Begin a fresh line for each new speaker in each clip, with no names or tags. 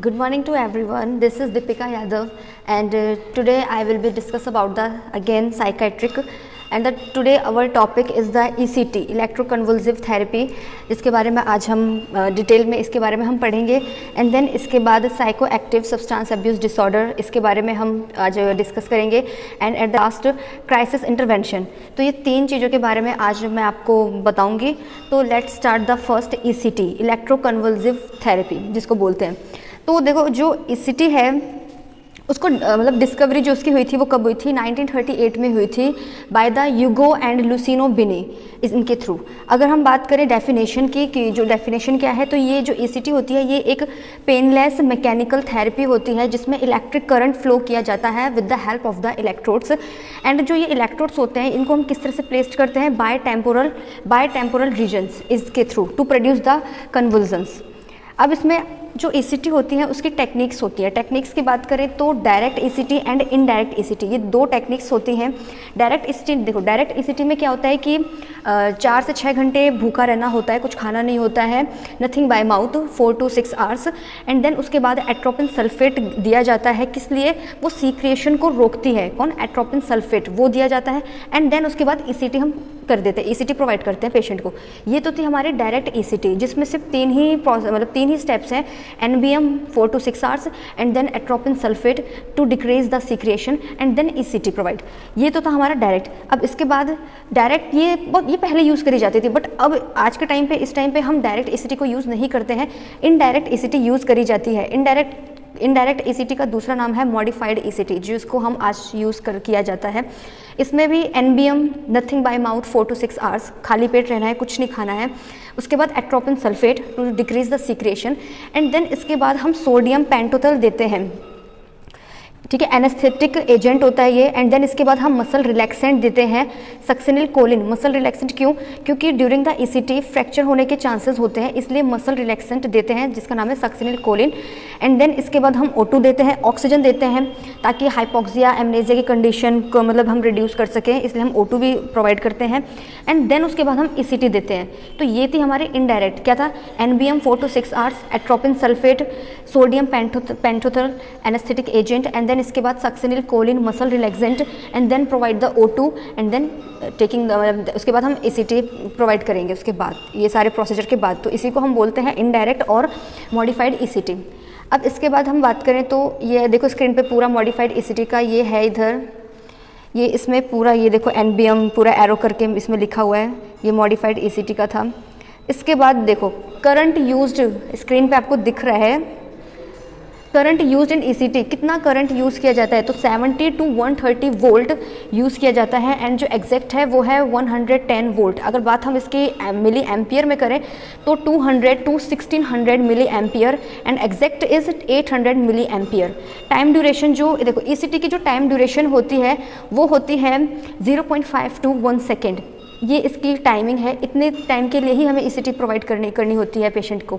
Good morning to everyone. This is Deepika Yadav, and today I will be discuss about the again psychiatric, and today our topic is the ECT, electroconvulsive therapy, जिसके बारे में आज हम detail में इसके बारे में हम पढ़ेंगे. एंड देन इसके बाद psycho active substance abuse disorder, इसके बारे में हम आज डिस्कस करेंगे. And at the last crisis intervention. तो ये तीन चीज़ों के बारे में आज मैं आपको बताऊंगी. तो let's start the first ECT, electroconvulsive therapy जिसको बोलते हैं. तो देखो जो ECT है उसको मतलब डिस्कवरी जो उसकी हुई थी वो कब हुई थी? 1938 में हुई थी बाय द यूगो एंड लुसिनो बिनी इनके थ्रू. अगर हम बात करें डेफिनेशन की कि जो डेफिनेशन क्या है, तो ये जो ECT होती है ये एक पेनलेस मैकेनिकल थेरेपी होती है जिसमें इलेक्ट्रिक करंट फ्लो किया जाता है with the help of the electrodes. And जो ये इलेक्ट्रोड्स होते हैं इनको हम किस तरह से प्लेस करते हैं? बाय टेम्पोरल रीजन्स इसके through to produce the convulsions. अब इसमें जो ECT होती है उसकी टेक्निक्स होती है. टेक्निक्स की बात करें तो direct ECT and indirect ECT, ये दो टेक्निक्स होती हैं. डायरेक्ट ECT देखो, डायरेक्ट ECT में क्या होता है कि 4 से 6 घंटे भूखा रहना होता है, कुछ खाना नहीं होता है, nothing by mouth 4 to 6 hours. And then उसके बाद एट्रोपिन सल्फेट दिया जाता है. किस लिए? वो सीक्रिएशन को रोकती है. कौन? एट्रोपिन सल्फेट, वो दिया जाता है. एंड देन उसके बाद ECT हम कर देते हैं, ECT प्रोवाइड करते हैं पेशेंट को. ये तो थी हमारी डायरेक्ट ECT जिसमें सिर्फ तीन ही स्टेप्स हैं. NBM 4 to 6 hours and then atropine sulphate to decrease the secretion and then ECT provide. ये तो था हमारा डायरेक्ट. अब इसके बाद डायरेक्ट ये पहले यूज़ करी जाती थी, बट अब आज के टाइम पे इस टाइम पे हम डायरेक्ट ECT को यूज़ नहीं करते हैं, इनडायरेक्ट ECT यूज़ करी जाती है. इनडायरेक्ट ECT का दूसरा नाम है मॉडिफाइड ECT, जिसको हम आज यूज़ किया जाता है. इसमें भी NBM nothing by mouth 4 to 6 hours, खाली पेट रहना है, कुछ नहीं खाना है. उसके बाद atropine sulphate to decrease the secretion. And then इसके बाद हम सोडियम पेंटोथल देते हैं. ठीक है, एनेस्थेटिक एजेंट होता है ये. एंड देन इसके बाद हम मसल रिलैक्सेंट देते हैं, सक्सिनिल कोलिन. मसल रिलैक्सेंट क्यों? क्योंकि ड्यूरिंग द ECT फ्रैक्चर होने के चांसेस होते हैं, इसलिए मसल रिलैक्सेंट देते हैं जिसका नाम है सक्सिनिल कोलिन. एंड देन इसके बाद हम O2 देते हैं, ऑक्सीजन देते हैं ताकि हाइपोक्सिया एमनेजिया की कंडीशन को मतलब हम रिड्यूस कर सकें, इसलिए हम O2 भी प्रोवाइड करते हैं. एंड देन उसके बाद हम ECT देते हैं. तो ये थी हमारी इनडायरेक्ट. क्या था? NBM 4 to 6 hours, atropine sulphate, sodium pentothal anaesthetic agent. And then इसके बाद succinyl choline, muscle relaxant. And then provide the O2 and then taking उसके बाद हम ECT प्रोवाइड करेंगे उसके बाद, ये सारे प्रोसीजर के बाद. तो इसी को हम बोलते हैं इनडायरेक्ट और मॉडिफाइड ECT. अब इसके बाद हम बात करें तो ये देखो स्क्रीन पे पूरा मॉडिफाइड ECT का ये है इधर, ये इसमें पूरा ये देखो NBM पूरा एरो करके इसमें लिखा हुआ है, ये मॉडिफाइड ECT का था. इसके बाद देखो करंट यूज्ड, स्क्रीन पे आपको दिख रहा है करंट यूज्ड इन ECT. कितना करंट यूज़ किया जाता है? तो 70 to 130 वोल्ट यूज़ किया जाता है. एंड जो एग्जैक्ट है वो है 110 वोल्ट. अगर बात हम इसकी मिली एम्पियर में करें तो 200 to 1600 milli ampere and exact is 800 milli ampere. Time duration जो देखो ECT की जो टाइम ड्यूरेशन होती है वो होती है 0.5 to 1 सेकेंड. ये इसकी टाइमिंग है. इतने टाइम के लिए ही हमें ECT प्रोवाइड करनी होती है पेशेंट को.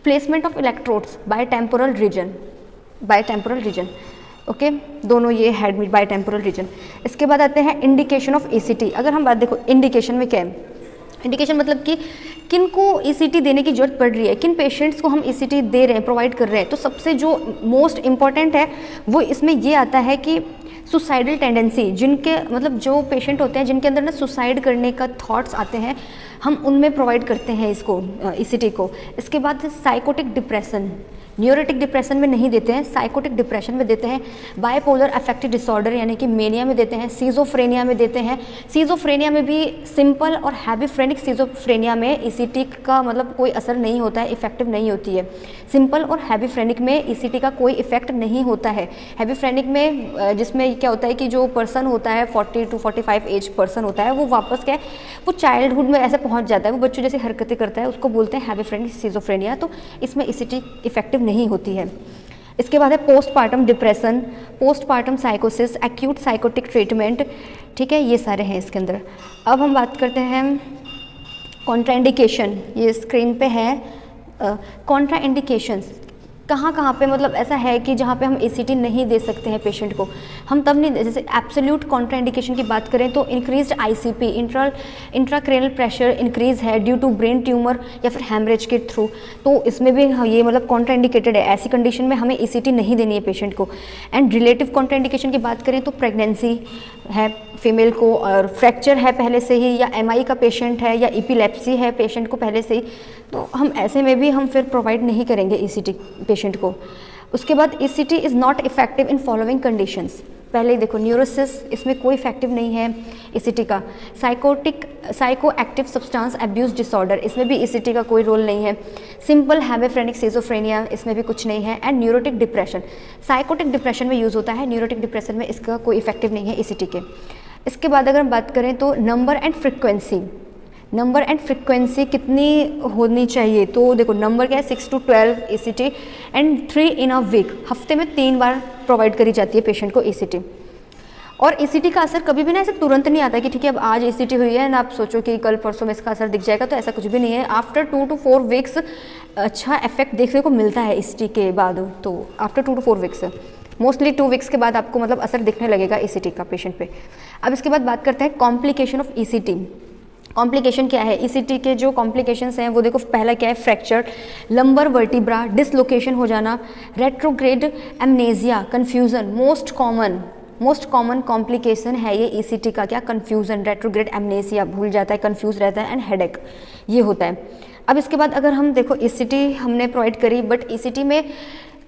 Placement of electrodes by temporal region. Okay, दोनों ये हेड में बाय टेम्पोरल रीजन. इसके बाद आते हैं इंडिकेशन ऑफ ECT. अगर हम बात देखो इंडिकेशन में क्या है? इंडिकेशन मतलब कि किन को ECT देने की जरूरत पड़ रही है, किन पेशेंट्स को हम ECT दे रहे हैं, प्रोवाइड कर रहे हैं. तो सबसे जो मोस्ट इम्पॉर्टेंट है वो इसमें ये आता है कि सुसाइडल टेंडेंसी, जिनके मतलब जो पेशेंट होते हैं जिनके अंदर ना सुसाइड करने का थॉट्स आते हैं, हम उनमें प्रोवाइड करते हैं इसको ECT को. इसके बाद साइकोटिक डिप्रेशन, न्यूरोटिक डिप्रेशन में नहीं देते हैं, साइकोटिक डिप्रेशन में देते हैं. बायपोलर अफेक्टिव डिसऑर्डर यानी कि मेनिया में देते हैं. सीजोफ्रेनिया में देते हैं. सीजोफ्रेनिया में भी सिंपल और हैबीफ्रेनिक सीजोफ्रेनिया में ECT का मतलब कोई असर नहीं होता है, इफेक्टिव नहीं होती है. सिंपल और हैबीफ्रेनिक में ECT का कोई इफेक्ट नहीं होता है. हैबीफ्रेनिक में जिसमें क्या होता है कि जो पर्सन होता है 40 to 45 एज पर्सन होता है, वो वापस क्या है, वो चाइल्डहुड में ऐसे पहुँच जाता है, वो बच्चों जैसी हरकतें करता है, उसको बोलते हैं हैबीफ्रेनिक सीजोफ्रेनिया. तो इसमें ECT इफेक्टिव नहीं होती है. इसके बाद है पोस्टपार्टम डिप्रेशन, पोस्टपार्टम साइकोसिस, एक्यूट साइकोटिक ट्रीटमेंट. ठीक है, ये सारे हैं इसके अंदर. अब हम बात करते हैं कॉन्ट्राइंडिकेशन. ये स्क्रीन पे है कॉन्ट्राइंडिकेशंस. कहाँ कहाँ पे मतलब ऐसा है कि जहाँ पे हम ECT नहीं दे सकते हैं पेशेंट को, हम तब नहीं, जैसे एब्सोल्यूट कॉन्ट्राइंडिकेशन की बात करें तो इंक्रीज्ड ICP इंट्राक्रेनल प्रेशर इंक्रीज है ड्यू टू ब्रेन ट्यूमर या फिर हैमरेज के थ्रू, तो इसमें भी ये मतलब कॉन्ट्राइंडिकेटेड है। ऐसी कंडीशन में हमें ECT नहीं देनी है पेशेंट को। एंड रिलेटिव कॉन्ट्राइंडिकेशन की बात करें तो प्रेगनेंसी है फीमेल को, और फ्रैक्चर है पहले से ही, या MI का पेशेंट है, या एपिलेप्सी है पेशेंट को पहले से ही, तो हम ऐसे में भी हम फिर प्रोवाइड नहीं करेंगे ECT पेशेंट को। उसके बाद ECT is not effective in following conditions. पहले ही देखो न्यूरोसिस, इसमें कोई इफेक्टिव नहीं है ECT का। Psycho active substance abuse disorder, इसमें भी ECT का कोई रोल नहीं है। सिंपल हेमिफ्रेनिक सिजोफ्रेनिया, इसमें भी कुछ नहीं है। And neurotic depression, psychotic depression में यूज़ होता है, न्यूरोटिक डिप्रेशन में इसका कोई इफेक्टिव नहीं है ECT के। इसके बाद अगर हम बात करें तो नंबर एंड फ्रिक्वेंसी कितनी होनी चाहिए, तो देखो नंबर क्या है 6 to 12 ECT and 3 in a week, हफ्ते में 3 बार प्रोवाइड करी जाती है पेशेंट को ECT। और ECT का असर कभी भी ना ऐसे तुरंत नहीं आता कि ठीक है अब आज ECT हुई है ना आप सोचो कि कल परसों में इसका असर दिख जाएगा, तो ऐसा कुछ भी नहीं है। आफ्टर 2 to 4 वीक्स अच्छा इफेक्ट देखने को मिलता है ECT के बाद, तो after 2 to 4 weeks, mostly 2 weeks के बाद आपको मतलब असर दिखने लगेगा ECT का पेशेंट पे। अब इसके बाद बात करते हैं कॉम्प्लिकेशन ऑफ ECT। कॉम्प्लिकेशन क्या है, ECT के जो कॉम्प्लिकेशंस हैं वो देखो, पहला क्या है फ्रैक्चर, लंबर वर्टिब्रा डिसलोकेशन हो जाना, retrograde amnesia, confusion, most common complication है ये ECT का, क्या कन्फ्यूज़न, रेट्रोग्रेड एमनेजिया, भूल जाता है, कन्फ्यूज रहता है, एंड हेडेक, ये होता है। अब इसके बाद अगर हम देखो ECT हमने प्रोवाइड करी, बट ECT में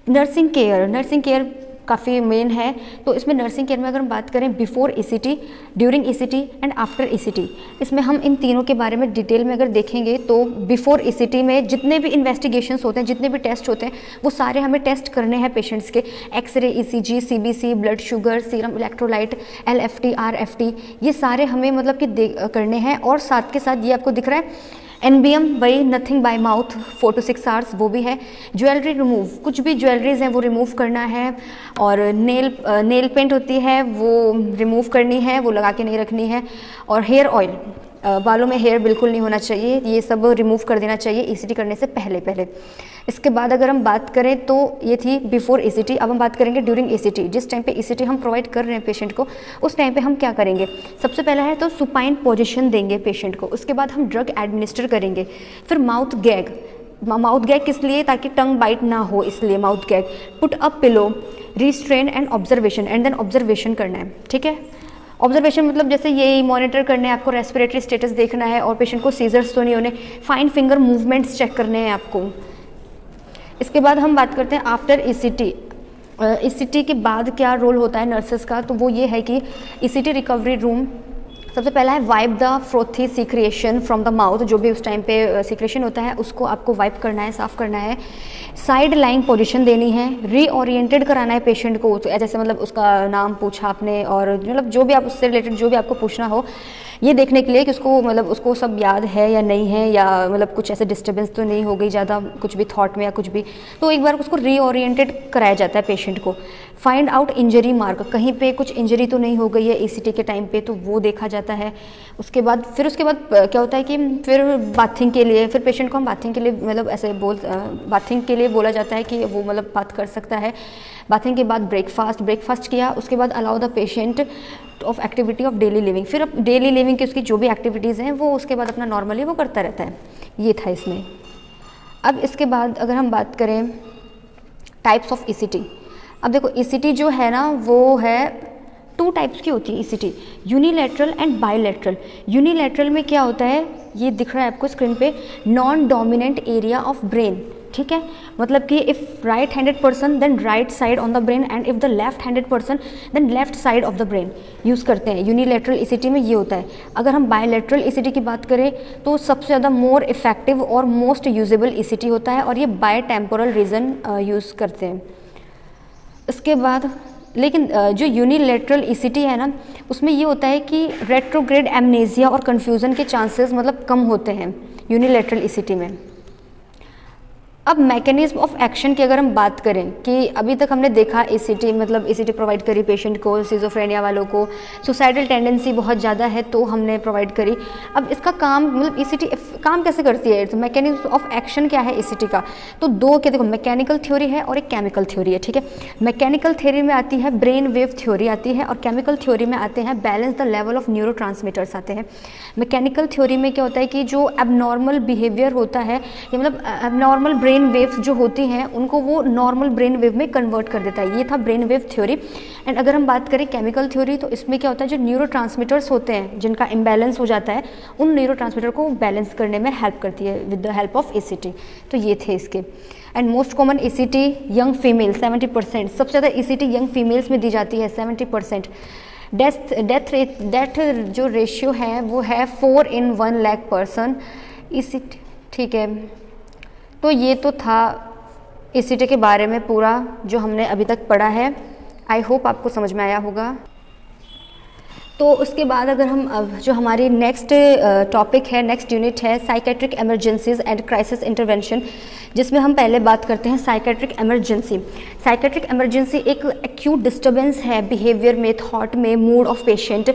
नर्सिंग केयर काफ़ी मेन है, तो इसमें नर्सिंग केयर में अगर हम बात करें before ECT, during ECT and after ECT, इसमें हम इन तीनों के बारे में डिटेल में अगर देखेंगे तो बिफोर ECT में जितने भी इन्वेस्टिगेशंस होते हैं, जितने भी टेस्ट होते हैं, वो सारे हमें टेस्ट करने हैं पेशेंट्स के, X-ray, ECG, CBC, blood sugar, serum electrolyte, LFT, RFT, ये सारे हमें मतलब कि करने हैं। और साथ के साथ ये आपको दिख रहा है NBM, वही nothing by mouth 4 to 6 hours, वो भी है। ज्वेलरी रिमूव, कुछ भी ज्वेलरीज हैं वो रिमूव करना है, और नेल पेंट होती है वो रिमूव करनी है, वो लगा के नहीं रखनी है। और हेयर ऑयल, बालों में हेयर बिल्कुल नहीं होना चाहिए, ये सब रिमूव कर देना चाहिए ECT करने से पहले। इसके बाद अगर हम बात करें तो ये थी बिफोर ECT। अब हम बात करेंगे ड्यूरिंग ECT, जिस टाइम पे ECT हम प्रोवाइड कर रहे हैं पेशेंट को, उस टाइम पे हम क्या करेंगे। सबसे पहला है तो सुपाइन पोजीशन देंगे पेशेंट को, उसके बाद हम ड्रग एडमिनिस्टर करेंगे, फिर माउथ गैग किस लिए, ताकि टंग बाइट ना हो, इसलिए mouth gag, put up pillow, restrain and observation, and then observation करना है, ठीक है। ऑब्जर्वेशन मतलब जैसे ये मॉनिटर करने हैं आपको, रेस्पिरेटरी स्टेटस देखना है, और पेशेंट को सीजर्स तो नहीं होने, फाइन फिंगर मूवमेंट्स चेक करने हैं आपको। इसके बाद हम बात करते हैं आफ्टर ECT। ECT के बाद क्या रोल होता है नर्सेस का, तो वो ये है कि ECT रिकवरी रूम, सबसे पहला है wipe the frothy secretion from the mouth, जो भी उस टाइम पे सीक्रेशन होता है उसको आपको वाइप करना है, साफ़ करना है। साइड लाइंग पोजीशन देनी है, रीओरिएंटेड कराना है पेशेंट को, तो जैसे मतलब उसका नाम पूछा आपने, और मतलब जो भी आप उससे रिलेटेड जो भी आपको पूछना हो, ये देखने के लिए कि उसको मतलब उसको सब याद है या नहीं है, या मतलब कुछ ऐसे डिस्टर्बेंस तो नहीं हो गई ज़्यादा कुछ भी थॉट में या कुछ भी, तो एक बार उसको रीओरिएंटेड कराया जाता है पेशेंट को। फाइंड आउट इंजरी मार्क, कहीं पे कुछ इंजरी तो नहीं हो गई है ECT के टाइम पे, तो वो देखा जाता है। उसके बाद क्या होता है कि फिर बाथिंग के लिए, फिर पेशेंट को हम बाथिंग के लिए मतलब ऐसे बाथिंग के लिए बोला जाता है कि वो मतलब बात कर सकता है। बाथिंग के बाद ब्रेकफास्ट किया, उसके बाद allow the patient of activity of daily living, फिर अब डेली लिविंग की उसकी जो भी एक्टिविटीज़ हैं वो उसके बाद अपना नॉर्मली वो करता रहता है, ये था इसमें। अब इसके बाद अगर हम बात करें टाइप्स ऑफ ECT, अब देखो ECT जो है ना वो है 2 टाइप्स की होती है ECT, unilateral and bilateral. Unilateral में क्या होता है, ये दिख रहा है आपको स्क्रीन पे, non dominant area of brain, ठीक है, मतलब कि if right handed person then right side on the brain, and if the left handed person then left side of the brain use करते हैं। यूनिलैटरल ECT में ये होता है। अगर हम बायलैटरल ECT की बात करें तो सबसे ज़्यादा मोर इफेक्टिव और मोस्ट यूजेबल ECT होता है, और ये बाय टेम्पोरल रीजन यूज़ करते हैं। इसके बाद लेकिन जो यूनिलैटरल ECT है ना, उसमें ये होता है कि रेट्रोग्रेड एमनेजिया और कन्फ्यूज़न के चांसेस मतलब कम होते हैं यूनिलैटरल ECT में। अब मैकेनिज्म ऑफ एक्शन की अगर हम बात करें कि अभी तक हमने देखा एसीटी, मतलब एसीटी प्रोवाइड करी पेशेंट को, सिजोफ्रेनिया वालों को, सुसाइडल टेंडेंसी बहुत ज़्यादा है तो हमने प्रोवाइड करी। अब इसका काम, मतलब एसीटी काम कैसे करती है, तो मैकेनिज्म ऑफ एक्शन क्या है एसीटी का, तो दो के देखो, मैकेनिकल थ्योरी है और एक केमिकल थ्योरी है, ठीक है। मैकेनिकल थ्योरी में आती है ब्रेन वेव थ्योरी आती है, और केमिकल थ्योरी में आते हैं balance the level of neurotransmitters आते हैं। मैकेनिकल थ्योरी में क्या होता है कि जो एबनॉर्मल बिहेवियर होता है, या मतलब एबनॉर्मल ब्रेन वेव्स जो होती हैं उनको वो नॉर्मल ब्रेन वेव में कन्वर्ट कर देता है। ये था ब्रेन वेव थ्योरी। एंड अगर हम बात करें केमिकल थ्योरी, तो इसमें क्या होता है, जो न्यूरोट्रांसमीटर्स होते हैं जिनका इम्बैलेंस हो जाता है, उन न्यूरोट्रांसमीटर को बैलेंस करने में हेल्प करती है with the help of ACT. तो ये थे इसके। And most common ACT young female 70%, सबसे ज़्यादा एसीटी यंग फीमेल्स में दी जाती है 70%। डेथ जो रेशियो है वो है 4 in 1 lakh पर्सन एसीटी, ठीक है। तो ये तो था एसीटी के बारे में पूरा जो हमने अभी तक पढ़ा है। आई होप आपको समझ में आया होगा। तो उसके बाद अगर हम अब जो हमारी नेक्स्ट टॉपिक है, नेक्स्ट यूनिट है psychiatric emergencies and crisis intervention, जिसमें हम पहले बात करते हैं साइकेट्रिक इमरजेंसी। साइकेट्रिक इमरजेंसी एक एक्यूट डिस्टर्बेंस है बिहेवियर में, थॉट में, mood of patient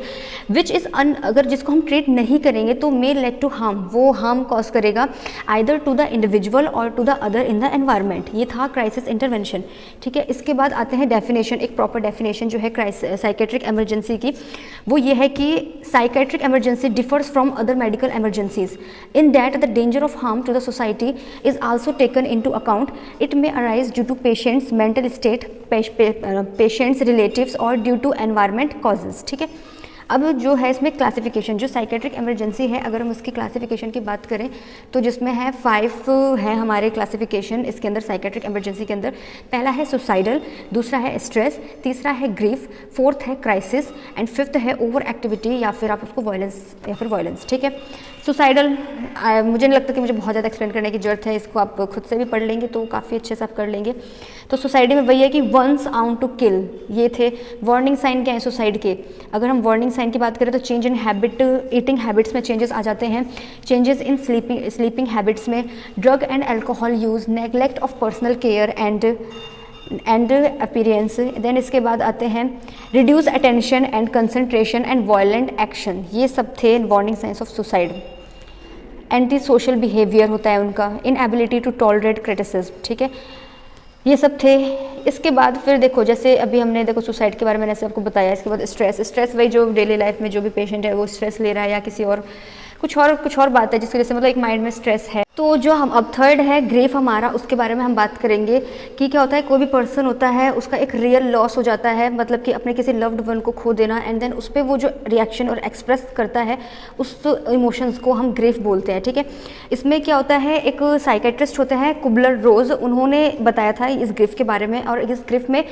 which is अगर जिसको हम ट्रीट नहीं करेंगे तो मे लेड टू हार्म, वो हार्म कॉज करेगा आइदर टू द इंडिविजुअल और to the other in the environment. ये था क्राइसिस इंटरवेंशन, ठीक है। इसके बाद आते हैं डेफिनेशन, एक प्रॉपर डेफिनेशन जो है साइकेट्रिक इमरजेंसी की, वो ये है कि psychiatric emergency differs from other medical emergencies in that the danger of harm to the society is also taken into account. It may arise due to patients mental state, patients relatives और due to environment causes, ठीक है। अब जो है इसमें classification, जो psychiatric emergency है अगर हम उसकी क्लासिफिकेशन की बात करें तो जिसमें है 5 है हमारे क्लासिफिकेशन इसके अंदर, साइकेट्रिक इमरजेंसी के अंदर। पहला है सुसाइडल, दूसरा है स्ट्रेस, तीसरा है ग्रीफ, फोर्थ है क्राइसिस एंड फिफ्थ है ओवर एक्टिविटी या फिर आप उसको वायलेंस, ठीक है। सुसाइडल मुझे नहीं लगता कि मुझे बहुत ज़्यादा एक्सप्लेन करने की जरूरत है, इसको आप खुद से भी पढ़ लेंगे तो काफ़ी अच्छे से आप कर लेंगे। तो सुसाइडी में वही है कि वंस आउट टू किल, ये थे। वार्निंग साइन क्या है सुसाइड के, अगर हम वार्निंग साइन की बात करें तो change in habit, eating habits में चेंजेस आ जाते हैं, चेंजेस इन स्लीपिंग हैबिट्स में, drug and alcohol use, neglect of personal care and appearance. Then इसके बाद आते हैं reduce attention and concentration and violent action, ये सब थे warning signs of suicide. Anti social behaviour होता है उनका, इनएबिलिटी टू टॉलरेट क्रिटिसिज्म, ठीक है, ये सब थे। इसके बाद फिर देखो, जैसे अभी हमने देखो सुसाइड के बारे में ऐसे आपको बताया। इसके बाद स्ट्रेस वही जो डेली लाइफ में जो भी पेशेंट है वो स्ट्रेस ले रहा है या किसी और कुछ और बात है जिसकी वजह से मतलब एक माइंड में स्ट्रेस है। तो जो हम अब थर्ड है ग्रीफ हमारा, उसके बारे में हम बात करेंगे कि क्या होता है, कोई भी पर्सन होता है उसका एक रियल लॉस हो जाता है, मतलब कि अपने किसी लव्ड वन को खो देना, एंड देन उस पर वो जो रिएक्शन और एक्सप्रेस करता है उस इमोशंस को हम ग्रीफ बोलते हैं, ठीक है। इसमें क्या होता है, एक साइकेट्रिस्ट होते हैं कुबलर रोज, उन्होंने बताया था इस ग्रीफ के बारे में, और इस ग्रीफ में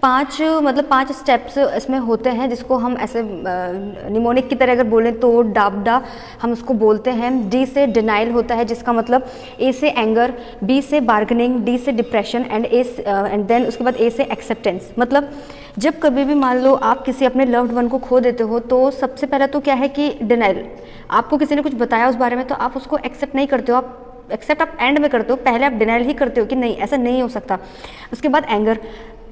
5 स्टेप्स इसमें होते हैं जिसको हम ऐसे निमोनिक की तरह अगर बोलें तो डाबडा हम उसको बोलते हैं। डी से डिनाइल होता है जिसका मतलब, ए से एंगर, बी से बार्गनिंग, डी से डिप्रेशन एंड देन उसके बाद ए से एक्सेप्टेंस। मतलब जब कभी भी मान लो आप किसी अपने लव्ड वन को खो देते हो तो सबसे पहला तो क्या है कि डिनाइल, आपको किसी ने कुछ बताया उस बारे में तो आप उसको एक्सेप्ट नहीं करते हो, आप एंड में करते हो, पहले आप डिनाइल ही करते हो कि नहीं ऐसा नहीं हो सकता। उसके बाद एंगर,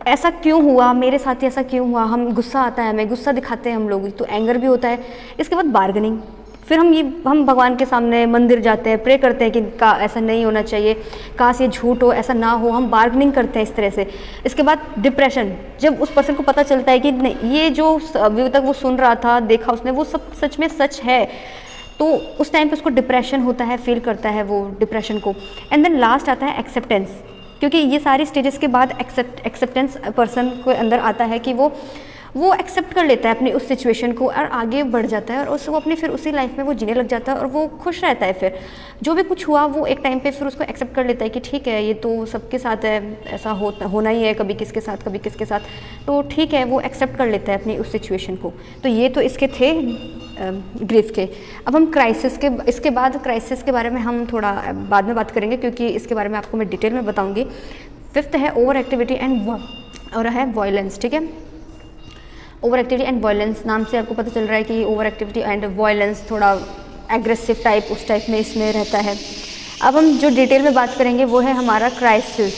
ऐसा क्यों हुआ मेरे साथ ही, ऐसा क्यों हुआ, हम गुस्सा आता है, हमें गुस्सा दिखाते हैं हम लोग, तो एंगर भी होता है। इसके बाद बार्गनिंग, फिर हम भगवान के सामने मंदिर जाते हैं, प्रे करते हैं कि ऐसा नहीं होना चाहिए, काश ये झूठ हो, ऐसा ना हो, हम बार्गनिंग करते हैं इस तरह से। इसके बाद डिप्रेशन, जब उस पर्सन को पता चलता है कि नहीं ये जो अभी तक वो सुन रहा था, देखा उसने, वो सब सच में सच है, तो उस टाइम पे उसको डिप्रेशन होता है, फील करता है वो डिप्रेशन को। एंड देन लास्ट आता है एक्सेप्टेंस, क्योंकि ये सारी स्टेजेस के बाद एक्सेप्टेंस पर्सन के अंदर आता है कि वो एक्सेप्ट कर लेता है अपनी उस सिचुएशन को और आगे बढ़ जाता है, और उसको अपनी फिर उसी लाइफ में वो जीने लग जाता है और वो खुश रहता है। फिर जो भी कुछ हुआ वो एक टाइम पे फिर उसको एक्सेप्ट कर लेता है कि ठीक है ये तो सबके साथ है, ऐसा होना ही है, कभी किसके साथ कभी किसके साथ, तो ठीक है वो एक्सेप्ट कर लेता है अपनी उस सिचुएशन को। तो ये तो इसके थे ग्रीफ के। अब हम इसके बाद क्राइसिस के बारे में हम थोड़ा बाद में बात करेंगे क्योंकि इसके बारे में आपको मैं डिटेल में बताऊँगी। फिफ्थ है ओवर एक्टिविटी और है वायलेंस, ठीक है। ओवर एक्टिविटी एंड वायलेंस, नाम से आपको पता चल रहा है कि ओवर एक्टिविटी एंड वायलेंस थोड़ा एग्रेसिव टाइप उस टाइप में इसमें रहता है। अब हम जो डिटेल में बात करेंगे वो है हमारा क्राइसिस।